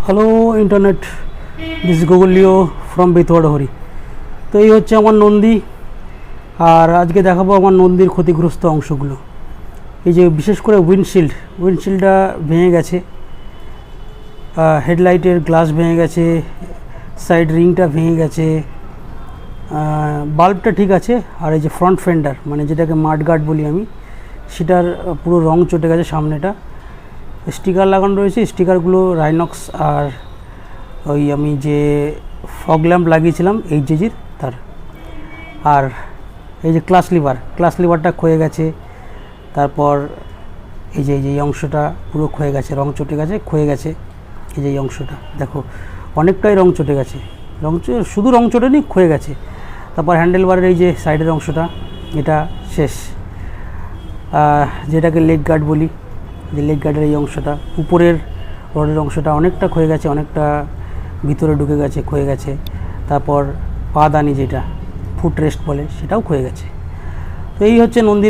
Hello internet, this Google Leo from Bethuadahari. তো এই হচ্ছে আমার নন্দী, আর আজকে দেখাবো আমার নন্দীর ক্ষতিগ্রস্ত অংশগুলো। এই যে বিশেষ করে উইন্ডশিল্ডটা ভেঙে গেছে, হেডলাইটের গ্লাস ভেঙে গেছে, সাইড রিংটা ভেঙে গেছে, বাল্বটা ঠিক আছে। আর এই যে ফ্রন্ট ফেন্ডার, মানে যেটাকে মাডগার্ড বলি আমি, সেটার পুরো রং চটে গেছে। সামনেটা স্টিকার লাগানো রয়েছে, স্টিকারগুলো রাইনক্স আর ওই আমি যে ফগ ল্যাম্প লাগিয়েছিলাম এইচজির তার। আর এই যে ক্লাস লিভারটা ক্ষয়ে গেছে। তারপর এই যে এই অংশটা পুরো ক্ষয়ে গেছে, রং চটে গেছে, ক্ষয়ে গেছে। এই যে এই অংশটা দেখো, অনেকটাই রং চটে গেছে, শুধু রং চটেনি, ক্ষয়ে গেছে। তারপর হ্যান্ডেলবারের এই যে সাইডের অংশটা, এটা শেষ, যেটাকে লেগ গার্ড বলি, যে লেগ গার্ডের এই অংশটা, উপরের রডের অংশটা অনেকটা ক্ষয়ে গেছে, অনেকটা ভিতরে ঢুকে গেছে, ক্ষয়ে গেছে। তারপর পাদানি, যেটা ফুট রেস্ট বলে, সেটাও ক্ষয়ে গেছে। তো এই হচ্ছে নন্দী।